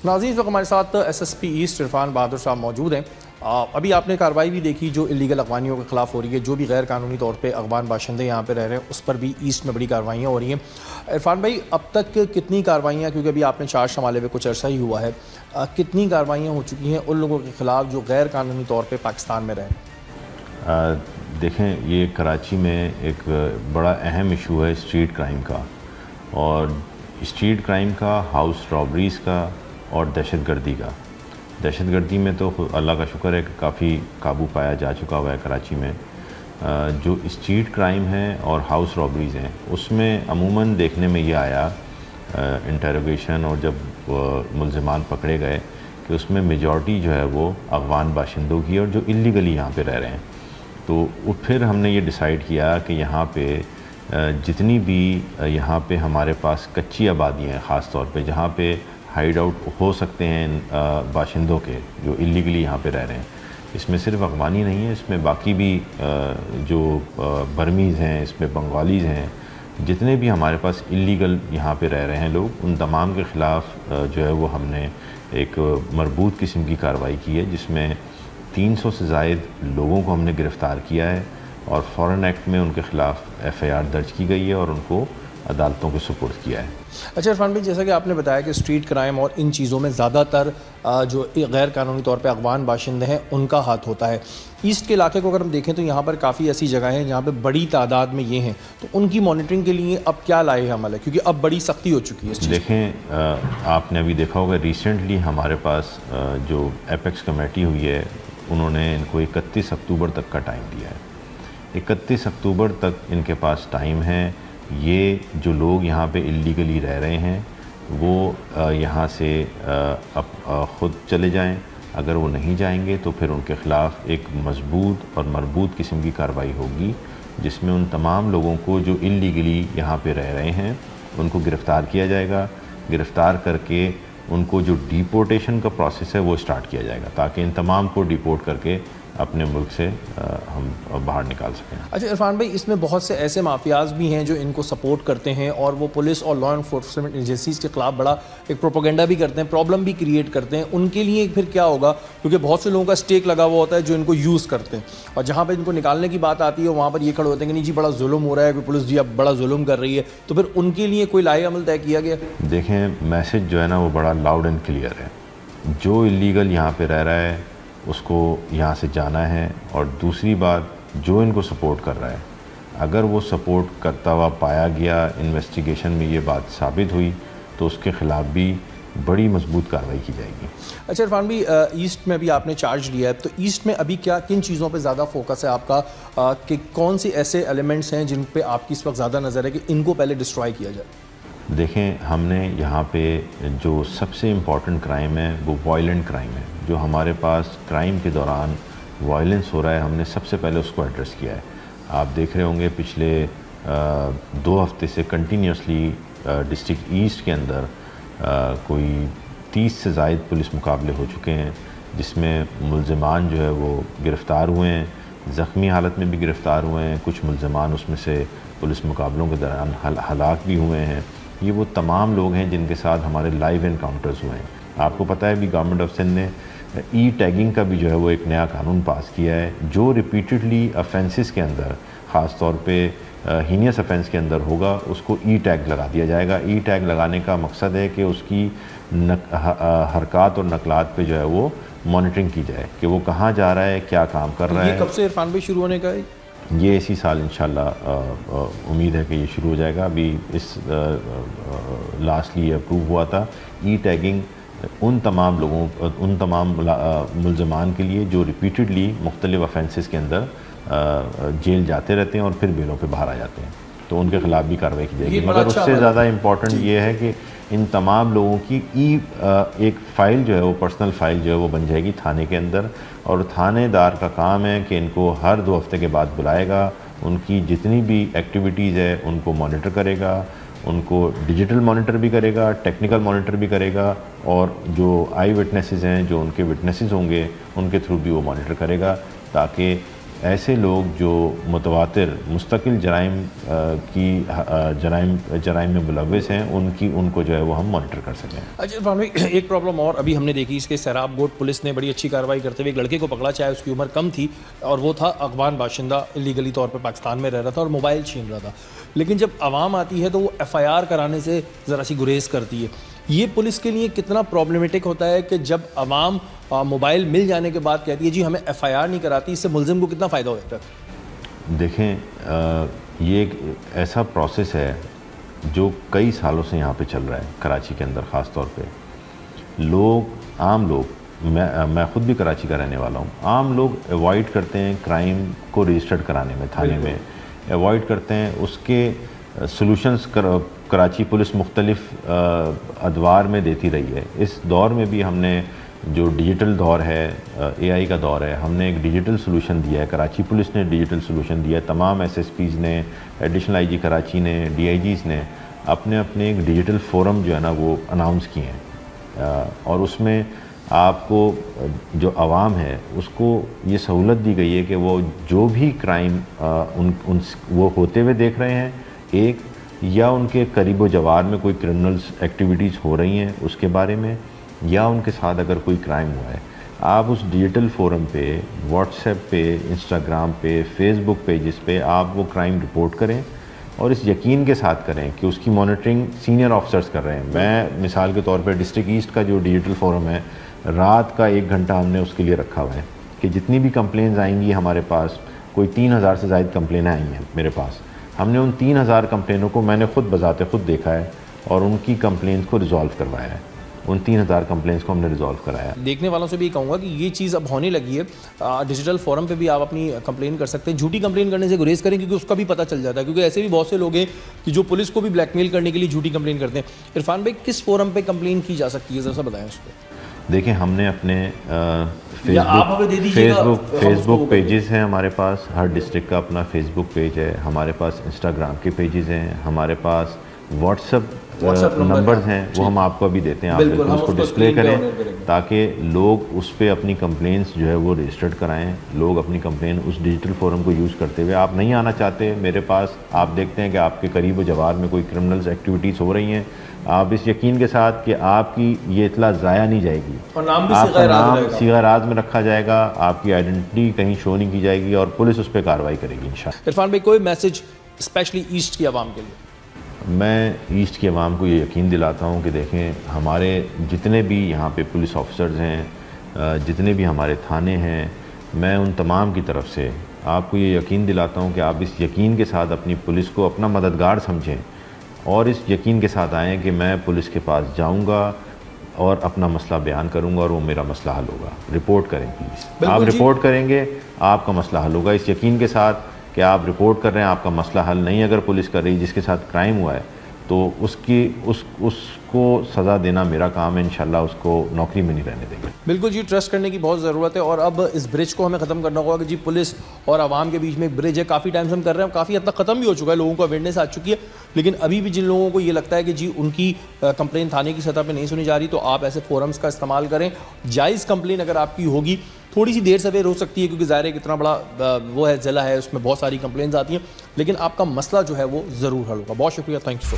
नाज़रीन, तो हमारे साथ SSP ईस्ट इरफान बहादुर साहब मौजूद हैं। अभी आपने कार्रवाई भी देखी जो इलीगल अगवानियों के ख़िलाफ़ हो रही है, जो भी गैर कानूनी तौर पे अगवान बाशिंदे यहाँ पे रह रहे हैं उस पर भी ईस्ट में बड़ी कार्रवाइयाँ हो रही हैं। इरफान भाई, अब तक कितनी कार्रवाइयाँ, क्योंकि अभी आपने चार्ज संभाले हुए कुछ अर्सा ही हुआ है, कितनी कार्रवाइयाँ हो चुकी हैं उन लोगों के ख़िलाफ़ जो गैर कानूनी तौर पर पाकिस्तान में रह रहे हैं? देखें, ये कराची में एक बड़ा अहम इशू है स्ट्रीट क्राइम का, और स्ट्रीट क्राइम का, हाउस रॉबरीज़ का और दहशतगर्दी का। दहशतगर्दी में तो अल्लाह का शुक्र है कि काफ़ी काबू पाया जा चुका हुआ है कराची में। जो स्ट्रीट क्राइम है और हाउस रॉबरीज़ हैं उसमें अमूमन देखने में ये आया इंटरोगेशन और जब मुल्ज़िमान पकड़े गए कि उसमें मेजॉरिटी जो है वो अफ़गान बाशिंदों की और जो इल्लीगली यहाँ पे रह रहे हैं। तो फिर हमने ये डिसाइड किया कि यहाँ पे जितनी भी यहाँ पे हमारे पास कच्ची आबादियाँ हैं, ख़ास तौर पे जहाँ पे हाइड आउट हो सकते हैं बाशिंदों के जो इल्लीगली यहाँ पे रह रहे हैं, इसमें सिर्फ अफ़गानी नहीं है, इसमें बाकी भी जो बर्मीज़ हैं, इसमें बंगालीज़ हैं, जितने भी हमारे पास इल्लीगल यहाँ पे रह रहे हैं लोग, उन तमाम के ख़िलाफ़ जो है वो हमने एक मरबूत किस्म की कार्रवाई की है, जिसमें 300 से ज़ायद लोगों को हमने गिरफ़्तार किया है और फ़ॉरेन एक्ट में उनके ख़िलाफ़ FIR दर्ज की गई है और उनको अदालतों को सुपुर्द किया है। अच्छा इरफान भाई, जैसा कि आपने बताया कि स्ट्रीट क्राइम और इन चीज़ों में ज़्यादातर जो गैर कानूनी तौर पे अफ़गान बाशिंदे हैं उनका हाथ होता है। ईस्ट के इलाके को अगर हम देखें तो यहाँ पर काफ़ी ऐसी जगह हैं जहाँ पे बड़ी तादाद में ये हैं, तो उनकी मॉनिटरिंग के लिए अब क्या लाए अमल है, क्योंकि अब बड़ी सख्ती हो चुकी है इस चीज़। देखें, आपने अभी देखा होगा रिसेंटली हमारे पास जो एपेक्स कमेटी हुई है, उन्होंने इनको 31 अक्टूबर तक का टाइम दिया है। 31 अक्टूबर तक इनके पास टाइम है। ये जो लोग यहाँ पे इल्लीगली रह रहे हैं वो यहाँ से ख़ुद चले जाएं। अगर वो नहीं जाएंगे तो फिर उनके ख़िलाफ़ एक मजबूत और मरबूत किस्म की कार्रवाई होगी, जिसमें उन तमाम लोगों को जो इल्लीगली यहाँ पे रह रहे हैं उनको गिरफ़्तार किया जाएगा। गिरफ़्तार करके उनको जो डिपोर्टेशन का प्रोसेस है वो स्टार्ट किया जाएगा, ताकि इन तमाम को डिपोर्ट करके अपने मुल्क से हम बाहर निकाल सकें। अच्छा इरफान भाई, इसमें बहुत से ऐसे माफियाज भी हैं जो इनको सपोर्ट करते हैं और वो पुलिस और लॉ एनफोर्समेंट एजेंसीज के खिलाफ बड़ा एक प्रोपेगेंडा भी करते हैं, प्रॉब्लम भी क्रिएट करते हैं। उनके लिए फिर क्या होगा, क्योंकि बहुत से लोगों का स्टेक लगा हुआ होता है जो इनको यूज़ करते हैं, और जहाँ पर इनको निकालने की बात आती है वहाँ पर ये खड़े होते हैं कि नहीं जी बड़ा जुल्म हो रहा है, पुलिस जी अब बड़ा जुल्म कर रही है। तो फिर उनके लिए कोई लाए अमल तय किया गया? देखें, मैसेज जो है ना वो बड़ा लाउड एंड क्लियर है। जो इल्लीगल यहाँ पे रह रहा है उसको यहाँ से जाना है, और दूसरी बात, जो इनको सपोर्ट कर रहा है, अगर वो सपोर्ट करता हुआ पाया गया, इन्वेस्टिगेशन में ये बात साबित हुई, तो उसके ख़िलाफ़ भी बड़ी मजबूत कार्रवाई की जाएगी। अच्छा इरफान भाई, ईस्ट में भी आपने चार्ज लिया है, तो ईस्ट में अभी क्या किन चीज़ों पे ज़्यादा फोकस है आपका, कि कौन सी ऐसे एलिमेंट्स हैं जिन पे आपकी इस वक्त ज़्यादा नज़र है कि इनको पहले डिस्ट्रॉय किया जाए? देखें, हमने यहाँ पे जो सबसे इम्पॉर्टेंट क्राइम है वो वायलेंट क्राइम है। जो हमारे पास क्राइम के दौरान वायलेंस हो रहा है, हमने सबसे पहले उसको एड्रेस किया है। आप देख रहे होंगे पिछले 2 हफ्ते से कंटिन्यूसली डिस्ट्रिक्ट ईस्ट के अंदर कोई 30 से ज़ायद पुलिस मुकाबले हो चुके हैं, जिसमें मुल्ज़िमान जो है वो गिरफ़्तार हुए हैं, ज़ख्मी हालत में भी गिरफ़्तार हुए हैं। कुछ मुल्ज़िमान उसमें से पुलिस मुकाबलों के दौरान हलाक भी हुए हैं। ये वो तमाम लोग हैं जिनके साथ हमारे लाइव एनकाउंटर्स हुए हैं। आपको पता है भी गवर्नमेंट ऑफ सिंध ने टैगिंग का भी जो है वो एक नया कानून पास किया है, जो रिपीटेडली ऑफेंसेस के अंदर, ख़ास तौर पे हीनियस ऑफेंस के अंदर होगा, उसको टैग लगा दिया जाएगा। टैग लगाने का मकसद है कि उसकी हरकत और नकलात पे जो है वो मॉनिटरिंग की जाए कि वो कहाँ जा रहा है, क्या काम कर रहा है। ये कब से इरफान भाई शुरू होने का है? ये इसी साल इंशाल्लाह उम्मीद है कि ये शुरू हो जाएगा। अभी इस लास्टली ये अप्रूव हुआ था। टैगिंग उन तमाम लोगों, उन तमाम मुल्ज़िमान के लिए जो रिपीटेडली मुख्तलिफ ऑफेंसेस के अंदर जेल जाते रहते हैं और फिर बेलों पे बाहर आ जाते हैं, तो उनके ख़िलाफ़ भी कार्रवाई की जाएगी। मगर उससे ज़्यादा इम्पॉर्टेंट ये है कि इन तमाम लोगों की एक फ़ाइल जो है वो पर्सनल फ़ाइल जो है वो बन जाएगी थाने के अंदर, और थानेदार का काम है कि इनको हर 2 हफ्ते के बाद बुलाएगा, उनकी जितनी भी एक्टिविटीज़ है उनको मॉनिटर करेगा, उनको डिजिटल मॉनिटर भी करेगा, टेक्निकल मॉनिटर भी करेगा, और जो आई विटनेसेस हैं, जो उनके विटनेसेस होंगे, उनके थ्रू भी वो मॉनिटर करेगा, ताकि ऐसे लोग जो मुतवातिर मुस्तकिल जराइम में मुलव्वस हैं उनको जो है वो हम मॉनिटर कर सकें। अच्छा इरफान भाई, एक प्रॉब्लम और अभी हमने देखी इसके सैराब गोट पुलिस ने बड़ी अच्छी कार्रवाई करते हुए एक लड़के को पकड़ा, चाहे उसकी उम्र कम थी और वो था अफगान बाशिंदा, इलीगली तौर पर पाकिस्तान में रह रहा था और मोबाइल छीन रहा था। लेकिन जब आवाम आती है तो वो FIR कराने से ज़रा सी गुरेज करती है। ये पुलिस के लिए कितना प्रॉब्लमेटिक होता है कि जब आवाम मोबाइल मिल जाने के बाद कहती है जी हमें FIR नहीं कराती, इससे मुलजिम को कितना फ़ायदा होता है? देखें, ये एक ऐसा प्रोसेस है जो कई सालों से यहाँ पे चल रहा है कराची के अंदर। ख़ास तौर पे आम लोग, मैं ख़ुद भी कराची का रहने वाला हूँ, आम लोग अवॉइड करते हैं क्राइम को रजिस्टर्ड कराने में, थाने में अवॉइड करते हैं। उसके सॉल्यूशंस कराची पुलिस मुख्तलिफ अदवार में देती रही है। इस दौर में भी हमने जो डिजिटल दौर है, AI का दौर है, हमने एक डिजिटल सोल्यूशन दिया है। कराची पुलिस ने डिजिटल सोल्यूशन दिया है। तमाम SSPs ने, एडिशनल IG कराची ने, DIGs ने अपने अपने एक डिजिटल फोरम जो है ना वो अनाउंस किए हैं और उसमें आपको जो आवाम है उसको ये सहूलत दी गई है कि वो जो भी क्राइम वो होते हुए देख रहे हैं, एक या उनके करीबो जवार में कोई क्रिमिनल्स एक्टिविटीज़ हो रही हैं उसके बारे में, या उनके साथ अगर कोई क्राइम हुआ है, आप उस डिजिटल फोरम पे, व्हाट्सएप पे, इंस्टाग्राम पे, फेसबुक पेजेस पे आप वो क्राइम रिपोर्ट करें और इस यकीन के साथ करें कि उसकी मॉनिटरिंग सीनियर ऑफिसर्स कर रहे हैं। मैं मिसाल के तौर पे डिस्ट्रिक्ट ईस्ट का जो डिजिटल फोरम है, रात का 1 घंटा हमने उसके लिए रखा हुआ है कि जितनी भी कंप्लेंट्स आएंगी हमारे पास, कोई 3000 से ज़ायद कंप्लेनें आई हैं मेरे पास, हमने उन 3000 कंप्लेनों को मैंने खुद बजाते खुद देखा है और उनकी कंप्लेंट्स को रिजॉल्व करवाया है। उन 3000 कंप्लेंट्स को हमने रिजॉल्व कराया। देखने वालों से भी कहूँगा कि ये चीज़ अब होने लगी है। डिजिटल फोरम पे भी आप अपनी कंप्लेन कर सकते हैं। झूठी कंप्लेन करने से गुरेज करें क्योंकि उसका भी पता चल जाता है, क्योंकि ऐसे भी बहुत से लोग हैं कि जो पुलिस को भी ब्लैकमेल करने के लिए झूठी कंप्लेन करते हैं। इरफान भाई, किस फोरम पे कंप्लेन की जा सकती है, ज़रा सा बताएं उस पर। देखिए, हमने अपने फेसबुक पेजेस हैं हमारे पास, हर डिस्ट्रिक्ट का अपना फेसबुक पेज है, हमारे पास इंस्टाग्राम के पेजेस हैं, हमारे पास व्हाट्सएप नंबर्स हैं, वो हम आपको अभी देते हैं, आप बिल्कुल उसको डिस्प्ले करें ताकि लोग उस पर अपनी कंप्लेंट्स जो है वो रजिस्टर्ड कराएं। लोग अपनी कंप्लेन उस डिजिटल फोरम को यूज़ करते हुए, आप नहीं आना चाहते मेरे पास, आप देखते हैं कि आपके करीब व जवार में कोई क्रिमिनल्स एक्टिविटीज़ हो रही हैं, आप इस यकीन के साथ कि आपकी ये इतला ज़ाया नहीं जाएगी और आपका नाम सीगा-ए-राज़ में रखा जाएगा, आपकी आइडेंटिटी कहीं शो नहीं की जाएगी और पुलिस उस पर कार्रवाई करेगी इंशाअल्लाह। इरफान भाई, कोई मैसेज स्पेशली ईस्ट की आवाम के लिए? मैं ईस्ट की आवाम को ये यकीन दिलाता हूँ कि देखें, हमारे जितने भी यहाँ पे पुलिस ऑफिसर्स हैं, जितने भी हमारे थाने हैं, मैं उन तमाम की तरफ से आपको ये यकीन दिलाता हूँ कि आप इस यकीन के साथ अपनी पुलिस को अपना मददगार समझें और इस यकीन के साथ आएँ कि मैं पुलिस के पास जाऊँगा और अपना मसला बयान करूँगा और वो मेरा मसला हल होगा। रिपोर्ट करें प्लीज़, आप रिपोर्ट करेंगे आपका मसला हल होगा, इस यकीन के साथ कि आप रिपोर्ट कर रहे हैं, आपका मसला हल नहीं अगर पुलिस कर रही जिसके साथ क्राइम हुआ है तो उसको सज़ा देना मेरा काम है। इंशाल्लाह उसको नौकरी में नहीं रहने देंगे। बिल्कुल जी, ट्रस्ट करने की बहुत ज़रूरत है और अब इस ब्रिज को हमें ख़त्म करना होगा कि जी पुलिस और आवाम के बीच में एक ब्रिज है, काफ़ी टाइम से हम कर रहे हैं, काफ़ी हद तक ख़त्म भी हो चुका है, लोगों को अवेयरनेस आ चुकी है, लेकिन अभी भी जिन लोगों को ये लगता है कि जी उनकी कंप्लेन थाने की सतह पर नहीं सुनी जा रही, तो आप ऐसे फोरम्स का इस्तेमाल करें। जायज़ कंप्लेन अगर आपकी होगी, थोड़ी सी देर सवेर हो सकती है क्योंकि ज़ाहिर है कितना बड़ा वो है ज़िला है, उसमें बहुत सारी कंप्लेंट्स आती हैं, लेकिन आपका मसला जो है वो ज़रूर हल होगा। बहुत शुक्रिया, थैंक यू।